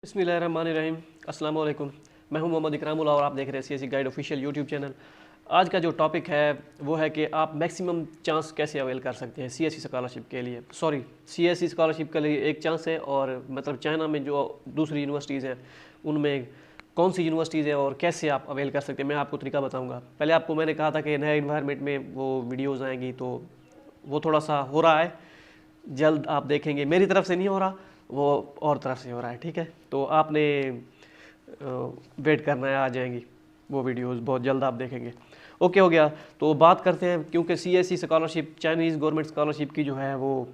बिस्मिल्लाहिर्रहमानिर्रहीम। अस्सलाम वालेकुम। मैं हूं मोहम्मद इकरामुल्ला और आप देख रहे हैं CSC guide official YouTube channel. आज का जो टॉपिक है वो है कि आप मैक्सिमम चांस कैसे अवेल कर सकते हैं सीएससी स्कॉलरशिप के लिए। सीएससी स्कॉलरशिप के लिए एक चांस है और मतलब चाइना में जो दूसरी यूनिवर्सिटीज़ हैं उनमें कौन सी यूनिवर्सिटीज़ है और कैसे आप अवेल कर सकते हैं, मैं आपको तरीका बताऊँगा। पहले आपको मैंने कहा था कि नए इन्वायरमेंट में वो वीडियोज़ आएँगी, तो वो थोड़ा सा हो रहा है, जल्द आप देखेंगे। मेरी तरफ से नहीं हो रहा, वो और तरफ से हो रहा है, ठीक है। तो आपने वेट करना है, आ जाएंगी वो वीडियोस बहुत जल्द, आप देखेंगे। ओके, हो गया। तो बात करते हैं, क्योंकि CSC scholarship Chinese government scholarship की जो है वो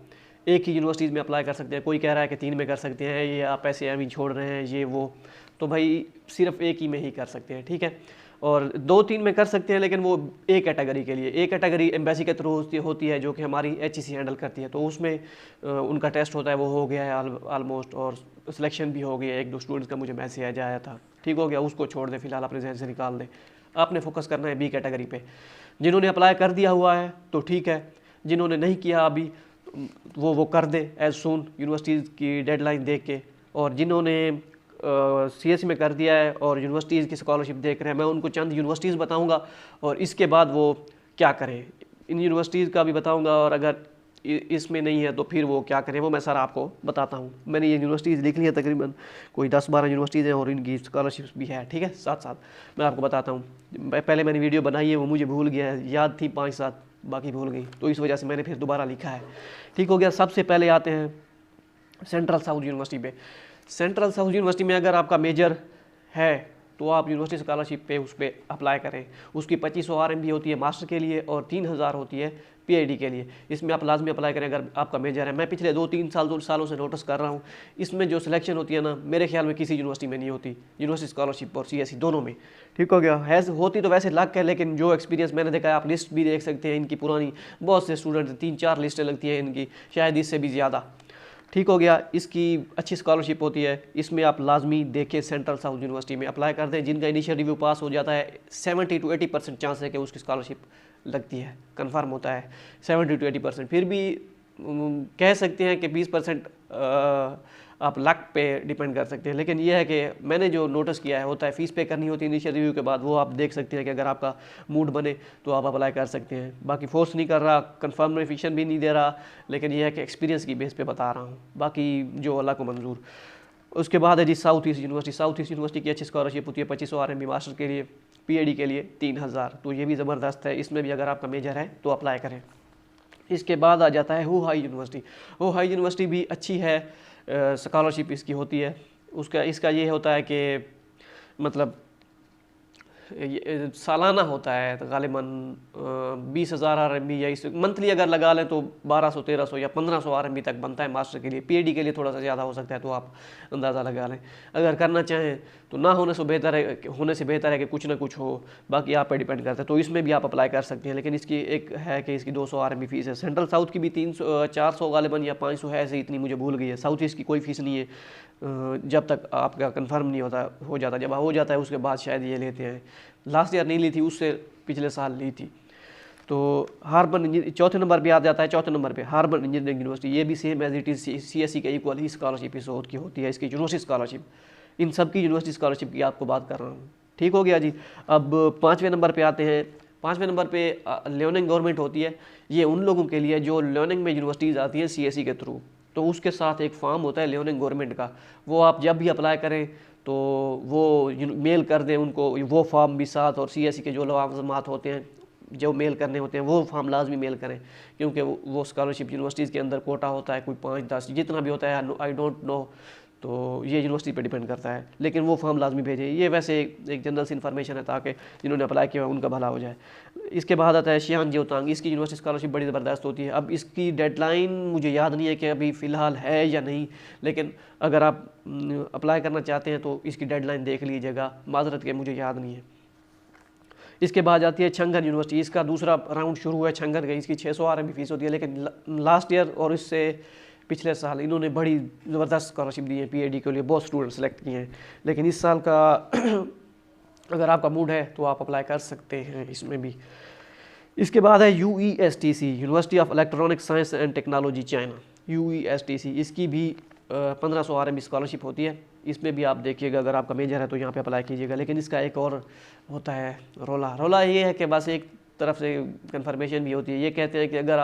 एक ही यूनिवर्सिटीज़ में अप्लाई कर सकते हैं। कोई कह रहा है कि 3 में कर सकते हैं, ये आप ऐसे अभी छोड़ रहे हैं ये वो, तो भाई सिर्फ एक ही में ही कर सकते हैं, ठीक है। और 2-3 में कर सकते हैं, लेकिन वो एक कैटेगरी के लिए। एक कैटेगरी एम्बेसी के थ्रू होती है जो कि हमारी एचईसी हैंडल करती है, तो उसमें उनका टेस्ट होता है, वो हो गया है ऑलमोस्ट, और सिलेक्शन भी हो गया। 1-2 स्टूडेंट्स का मुझे मैसेज आया था, ठीक हो गया। उसको छोड़ दें फिलहाल, अपने जहन से निकाल दें। आपने फोकस करना है बी कैटेगरी पे। जिन्होंने अप्लाई कर दिया हुआ है तो ठीक है, जिन्होंने नहीं किया अभी वो कर दे एज सून, यूनिवर्सिटीज़ की डेडलाइन देख के। और जिन्होंने सीएससी में कर दिया है और यूनिवर्सिटीज़ की स्कॉलरशिप देख रहे हैं, मैं उनको चंद यूनिवर्सिटीज़ बताऊंगा और इसके बाद वो क्या करें, इन यूनिवर्सिटीज़ का भी बताऊंगा। और अगर इसमें नहीं है तो फिर वो क्या करें, वो मैं सारा आपको बताता हूँ। मैंने ये यूनिवर्सिटीज़ लिख ली है, तकरीबन कोई 10-12 यूनिवर्सिटीज़ हैं और इनकी स्कॉलरशिप्स भी है, ठीक है। साथ साथ मैं आपको बताता हूँ। पहले मैंने वीडियो बनाई है, वो मुझे भूल गया है, याद थी 5-7, बाकी भूल गई, तो इस वजह से मैंने फिर दोबारा लिखा है, ठीक हो गया। सबसे पहले आते हैं सेंट्रल साउथ यूनिवर्सिटी पे। सेंट्रल साउथ यूनिवर्सिटी में अगर आपका मेजर है तो आप यूनिवर्सिटी स्कॉलरशिप पे उस पर अप्लाई करें। उसकी 2500 RMB होती है मास्टर के लिए और 3000 होती है पीएचडी के लिए। इसमें आप लाजमी अप्लाई करें अगर आपका मेजर है। मैं पिछले 2-3 सालों से नोटिस कर रहा हूँ, इसमें जो सिलेक्शन होती है ना, मेरे ख्याल में किसी यूनिवर्सिटी में नहीं होती, यूनिवर्सिटी स्कॉलरशिप और सीएससी दोनों में, ठीक हो गया। है होती तो वैसे लक है, लेकिन जो एक्सपीरियंस मैंने देखा है, आप लिस्ट भी देख सकते हैं इनकी पुरानी, बहुत से स्टूडेंट 3-4 लिस्टें लगती हैं इनकी, शायद इससे भी ज़्यादा, ठीक हो गया। इसकी अच्छी स्कॉलरशिप होती है, इसमें आप लाजमी देखें सेंट्रल साउथ यूनिवर्सिटी में अप्लाई कर दें। जिनका इनिशियल रिव्यू पास हो जाता है, 70 to 80% चांस है कि उसकी स्कॉलरशिप लगती है, कंफर्म होता है 70 to 80%। फिर भी कह सकते हैं कि 20% आप लक पे डिपेंड कर सकते हैं। लेकिन यह है कि मैंने जो नोटिस किया है, होता है फ़ीस पे करनी होती है इनिशियल रिव्यू के बाद, वो आप देख सकते हैं कि अगर आपका मूड बने तो आप अप्लाई कर सकते हैं। बाकी फोर्स नहीं कर रहा, कन्फर्मेशन भी नहीं दे रहा, लेकिन यह है कि एक्सपीरियंस की बेस पे बता रहा हूँ, बाकी जो अल्लाह को मंजूर। उसके बाद है जी south east university. South east university की अच्छी स्कॉलरशिप होती है 2500 RMB मास्टर के लिए, पीएचडी के लिए 3000, तो ये भी ज़बरदस्त है। इसमें भी अगर आपका मेजर है तो अप्लाई करें। इसके बाद आ जाता है हुहाई यूनिवर्सिटी। हुहाई यूनिवर्सिटी भी अच्छी है, स्कॉलरशिप इसकी होती है। इसका ये होता है कि मतलब सालाना होता है, तो गालिबन 20,000 RMB, या इस मंथली अगर लगा लें तो 1200, 1300 या 1500 RMB तक बनता है मास्टर के लिए। पीएचडी के लिए थोड़ा सा ज़्यादा हो सकता है, तो आप अंदाज़ा लगा लें। अगर करना चाहें तो ना होने से बेहतर है कि कुछ ना कुछ हो, बाकी आप पे डिपेंड करता है। तो इसमें भी आप अप्लाई कर सकते हैं, लेकिन इसकी एक है कि इसकी 200 RMB फ़ीस है। सेंट्रल साउथ की भी 400 गालिबन या 500 है, ऐसे इतनी मुझे भूल गई है। साउथ ईस्ट की कोई फ़ीस नहीं है जब तक आपका कंफर्म नहीं हो जाता। जब हो जाता है उसके बाद शायद ये लेते हैं। लास्ट ईयर नहीं ली थी, उससे पिछले साल ली थी। तो हार्बर चौथे नंबर पे आ जाता है। चौथे नंबर पे हार्बर इंजीनियरिंग यूनिवर्सिटी, ये भी same as it is CSC के इक्वल ही स्कॉलरशिप इस की होती है, इसकी यूनिवर्सिटी स्कॉलरशिप। इन सब की यूनिवर्सिटी स्कॉलरशिप की आपको बात कर रहा हूँ, ठीक हो गया जी। अब 5वें नंबर पे आते हैं। 5वें नंबर पे लियोनिंग गवर्नमेंट होती है। ये उन लोगों के लिए जो लियोनिंग में यूनिवर्सिटीज़ आती हैं सीएससी के थ्रू, तो उसके साथ एक फॉर्म होता है लियोनिंग गवर्नमेंट का, वो आप जब भी अप्लाई करें तो वो मेल कर दें उनको, वो फॉर्म भी साथ, और सीएससी के जो लवाज़मात होते हैं जो मेल करने होते हैं वो फॉर्म लाजमी मेल करें, क्योंकि वो स्कॉलरशिप यूनिवर्सिटीज़ के अंदर कोटा होता है, कोई 5-10 जितना भी होता है, आई डोंट नो, तो ये यूनिवर्सिटी पे डिपेंड करता है, लेकिन वो फॉर्म लाजमी भेजें। ये वैसे एक जनरल सी इन्फॉर्मेशन है ताकि जिन्होंने अप्लाई किया उनका भला हो जाए। इसके बाद आता है शियान जियोतांग। इसकी यूनिवर्सिटी स्कॉलरशिप बड़ी ज़बरदस्त होती है। अब इसकी डेडलाइन मुझे याद नहीं है कि अभी फ़िलहाल है या नहीं, लेकिन अगर आप अप्लाई करना चाहते हैं तो इसकी डेडलाइन देख लीजिएगा, माजरत के मुझे याद नहीं है। इसके बाद आती है छंगन यूनिवर्सिटी। इसका दूसरा राउंड शुरू हुआ है छंगन का। इसकी 600 RMB फ़ीस होती है, लेकिन लास्ट ईयर और इससे पिछले साल इन्होंने बड़ी ज़बरदस्त स्कॉलरशिप दी है पीएचडी के लिए, बहुत स्टूडेंट सेलेक्ट किए हैं। लेकिन इस साल का अगर आपका मूड है तो आप अप्लाई कर सकते हैं इसमें भी। इसके बाद है UESTC, university of electronic science and technology China, UESTC। इसकी भी 1500 RMB स्कॉलरशिप होती है। इसमें भी आप देखिएगा, अगर आपका मेजर है तो यहाँ पे अप्लाई कीजिएगा। लेकिन इसका एक और होता है रोला ये है कि बस एक तरफ से कंफर्मेशन भी होती है, ये कहते हैं कि अगर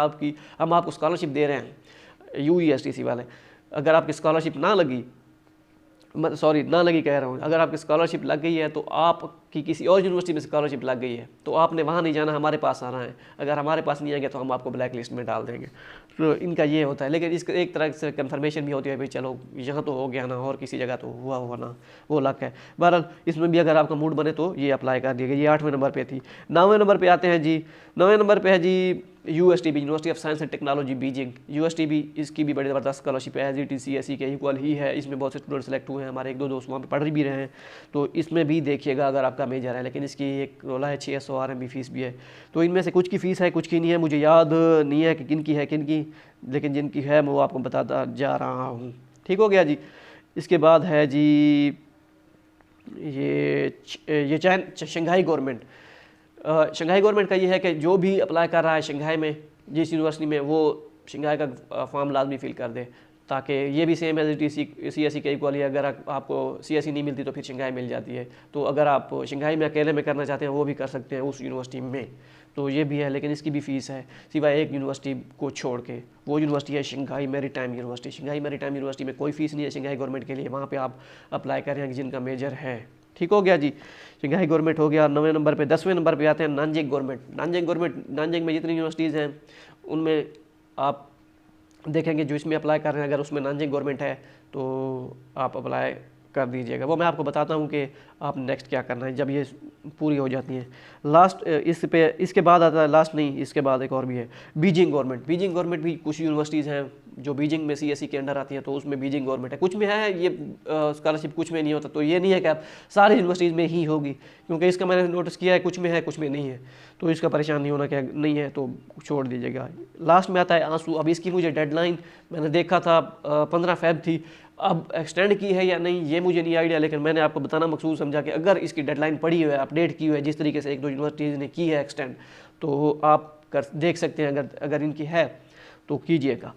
हम आपको स्कॉलरशिप दे रहे हैं UESTC वाले, अगर आपकी स्कॉलरशिप ना लगी कह रहा हूँ, अगर आपकी स्कॉलरशिप लग गई है तो आपकी किसी और यूनिवर्सिटी में स्कॉलरशिप लग गई है तो आपने वहाँ नहीं जाना, हमारे पास आना है। अगर हमारे पास नहीं आएंगे तो हम आपको ब्लैक लिस्ट में डाल देंगे। तो इनका ये होता है। लेकिन इसका एक तरह से कंफर्मेशन भी होती है, भाई चलो यहाँ तो हो गया ना, और किसी जगह तो हुआ ना, वो लक है। बहरहाल इसमें भी अगर आपका मूड बने तो ये अप्लाई कर दिएगा। ये 8वें नंबर पर थी। 9वें नंबर पर आते हैं जी। 9वें नंबर पर है जी USTB, university of science and technology Beijing. USTB इसकी भी बड़ी ज़बरदस्त स्कॉलरशिप है, एज CSE के इक्वल ही है। इसमें बहुत से स्टूडेंट सेलेक्ट हुए हैं, हमारे 1-2 दोस्त वहाँ पे पढ़ भी रहे हैं। तो इसमें भी देखिएगा अगर आपका मेजर है। लेकिन इसकी एक रोला है 600 RMB फीस भी है। तो इनमें से कुछ की फ़ीस है, कुछ की नहीं है। मुझे याद नहीं है कि किन की है किन की, लेकिन जिनकी है मैं वो आपको बताता जा रहा हूँ। ठीक हो गया जी। इसके बाद है जी ये शंघाई गवर्नमेंट। शंघाई गवर्नमेंट का ये है कि जो भी अप्लाई कर रहा है शंघाई में जिस यूनिवर्सिटी में, वो शंघाई का फॉर्म लाजमी फिल कर दे, ताकि ये भी सेम एज CSE के इक्वल ही। अगर आपको CSE नहीं मिलती तो फिर शंघाई मिल जाती है। तो अगर आप शंघाई में अकेले में करना चाहते हैं वो भी कर सकते हैं उस यूनिवर्सिटी में। तो ये भी है, लेकिन इसकी भी फ़ीस है, सिवाय एक यूनिवर्सिटी को छोड़ के। वो यूनिवर्सिटी है Shanghai maritime university. Shanghai maritime university में कोई फ़ीस नहीं है शंघाई गवर्नमेंट के लिए। वहाँ पर आप अप्लाई करें जिनका मेजर है। ठीक हो गया जी। शंघाई गवर्नमेंट हो गया 9वें नंबर पे। 10वें नंबर पे आते हैं नानजिंग गवर्नमेंट। नानजिंग में जितनी यूनिवर्सिटीज़ हैं उनमें आप देखेंगे जो इसमें अप्लाई कर रहे हैं, अगर उसमें नानजिंग गवर्नमेंट है तो आप अप्लाई कर दीजिएगा। वो मैं आपको बताता हूँ कि आप नेक्स्ट क्या करना है जब ये पूरी हो जाती हैं। लास्ट इसके बाद आता है, लास्ट नहीं, इसके बाद एक और भी है बीजिंग गवर्नमेंट। बीजिंग गवर्नमेंट भी कुछ यूनिवर्सिटीज़ हैं जो बीजिंग में CSE के अंडर आती हैं, तो उसमें बीजिंग गवर्नमेंट है। कुछ में है ये स्कॉलरशिप, कुछ में नहीं होता। तो ये नहीं है कि आप सारी यूनिवर्सिटीज़ में ही होगी, क्योंकि इसका मैंने नोटिस किया है कुछ में है कुछ में नहीं है। तो इसका परेशान नहीं होना, क्या नहीं है तो छोड़ दीजिएगा। लास्ट में आता है आंसू। अब इसकी मुझे डेडलाइन मैंने देखा था 15 फ़रवरी थी, अब एक्सटेंड की है या नहीं ये मुझे नहीं आइडिया, लेकिन मैंने आपको बताना मकसूद समझा कि अगर इसकी डेडलाइन पड़ी हुई है, अपडेट की हुई है, जिस तरीके से 1-2 यूनिवर्सिटीज़ ने की है एक्सटेंड, तो आप देख सकते हैं। अगर इनकी है तो कीजिएगा।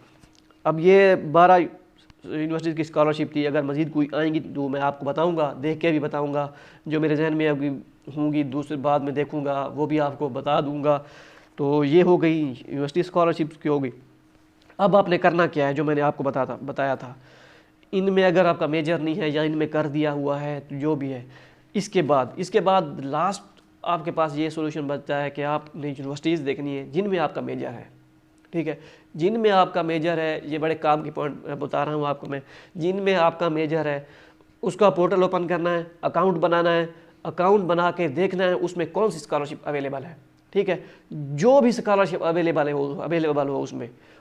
अब ये 12 यूनिवर्सिटीज़ की स्कॉलरशिप थी। अगर मज़ीद कोई आएंगी तो मैं आपको बताऊंगा, देख के भी बताऊंगा। जो मेरे जहन में अभी होंगी दूसरे बाद में देखूंगा वो भी आपको बता दूंगा। तो ये हो गई यूनिवर्सिटी स्कॉलरशिप की हो गई। अब आपने करना क्या है, जो मैंने आपको बताया था। इनमें अगर आपका मेजर नहीं है या इनमें कर दिया हुआ है तो जो भी है, इसके बाद लास्ट आपके पास ये सोल्यूशन बचता है कि आपने यूनिवर्सिटीज़ देखनी है जिनमें आपका मेजर है। ठीक है, जिनमें आपका मेजर है, ये बड़े काम की पॉइंट बता रहा हूँ आपको मैं। जिनमें आपका मेजर है उसका पोर्टल ओपन करना है, अकाउंट बनाना है, अकाउंट बना के देखना है उसमें कौन सी स्कॉलरशिप अवेलेबल है। ठीक है, जो भी स्कॉलरशिप अवेलेबल हो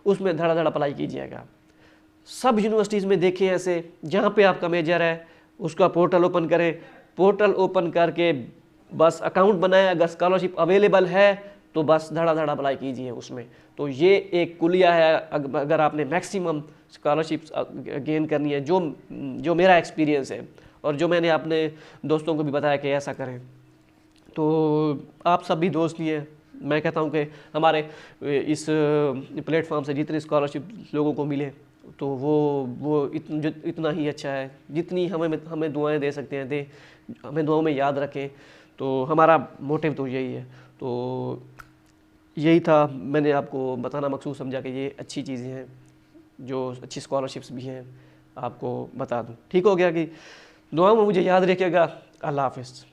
उसमें धड़ाधड़ अप्लाई कीजिएगा। सब यूनिवर्सिटीज़ में देखें ऐसे, जहाँ पे आपका मेजर है उसका पोर्टल ओपन करें, पोर्टल ओपन करके बस अकाउंट बनाएं। अगर स्कॉलरशिप अवेलेबल है तो बस धड़ाधड़ अप्लाई कीजिए उसमें। तो ये एक कुलिया है अगर आपने मैक्सिमम स्कॉलरशिप गेन करनी है, जो मेरा एक्सपीरियंस है और जो मैंने अपने दोस्तों को भी बताया कि ऐसा करें। तो आप सब भी दोस्त ही हैं, मैं कहता हूँ कि हमारे इस प्लेटफॉर्म से जितनी स्कॉलरशिप लोगों को मिले तो वो इतना ही अच्छा है। जितनी हमें दुआएं दे सकते हैं हमें दुआओं में याद रखें। तो हमारा मोटिव तो यही है। तो यही था, मैंने आपको बताना मकसूद समझा कि ये अच्छी चीज़ें हैं, जो अच्छी स्कॉलरशिप्स भी हैं, आपको बता दूं। ठीक हो गया कि दुआ में मुझे याद रखिएगा। अल्लाह हाफ़िज़।